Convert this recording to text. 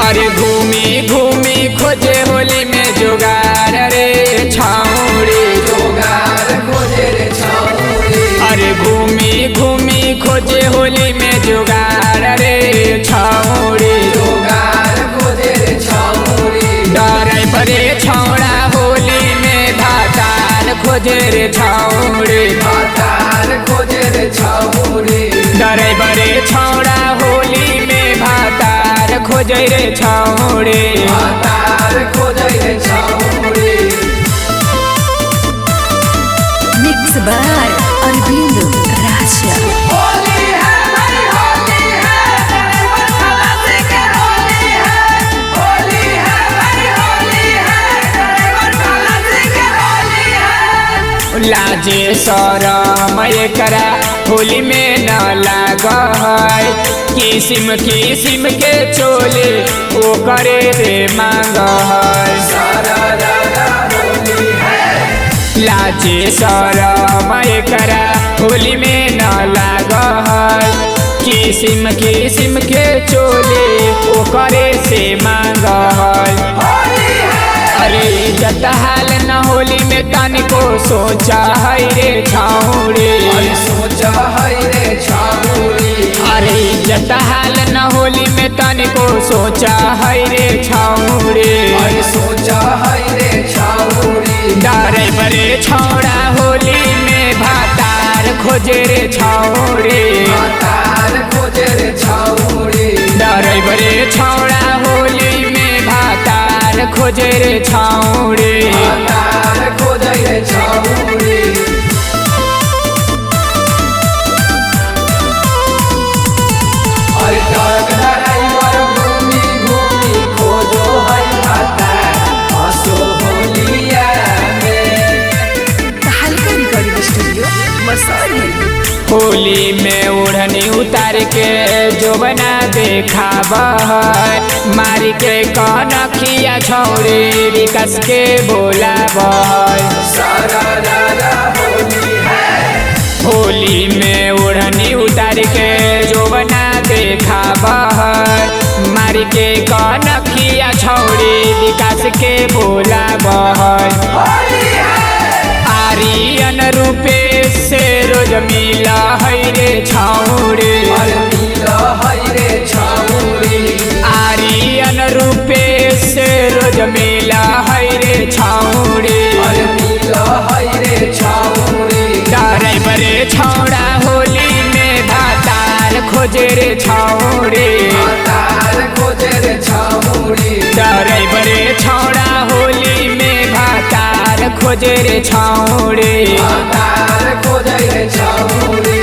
अरे घूमी घूमी खोजे होली में जुगाड़ रे छाउड़ी जोगार खोजे रे छाउड़ी। अरे घूमी घूमी खोजे होली में जुगाड़ रे छाउड़ी जोगार खोजे रे छाउड़ी। डरै बरे छौड़ा होली में भातार खोजे रे छाउड़ी भातार खोजे रे छाउड़ी। डरै बरे छौड़ा होली में भातार खोजे रे छौड़ी भातार खोजे रे छाउड़ी। Mix by Arvindo Raja. Holi है भाई होली है, ड्राइवर खलासी के होली है। होली है भाई होली है, ड्राइवर खलासी के होली है। लाजे शरम एकरा होली में न लाग है। किसिम किसिम के चोले ओ करे रे मांग है। सारा रारा होली है। लाजे शरम एकरा होली में न लाग है। किसिम किसिम के चोले ओ करे से मांग है। होली है। अरे इज्जत हाल न होली में तनिको सोचा है रे छाउड़ी। अरे सोचा है रे छाउड़ी। अरे इज्जत हाल न होली में तनिको सोचा है रे छाउड़ी। अरे सोचा है रे छाउड़ी। डरै बरे छौड़ा होली में भातार खोजे रे छाउड़ी। भातार खोजे रे छाउड़ी। डरै बरे छौड़ा होली में भातार खोजे रे छाउड़ी भातार खोजे रे छाउड़ी। अरे ट्रक ड्राइवर घूमी घूमी खोजो है भातार हंसो होलिया में। हल्का रिकॉर्डिंग स्टूडियो मसौरी। होली में ओढ़नी उतार के जोबना देखाब है। मारी के कनखिया छौड़ी विकास के बोलाब है। सारा रारा होली है। होली में ओढ़नी उतार के जोबना देखाब है। मारी के कनखिया छौड़ी विकास के बोलाब है। होली है। आर्यन रूपे से रोज मिला है रे छौड़ी। अरे मिला है रे छाउड़ी। आर्यन रूपे से रोज मिला है रे छौड़ी। अरे मिला है रे छाउड़ी। डरै बरे छौड़ा होली में भातार खोजे रे छौड़ी। भातार खोजे रे छाउड़ी। डरै बरे छौड़ा होली में भातार खोजे रे छौड़ी। भातार खोजे रे छाउड़ी।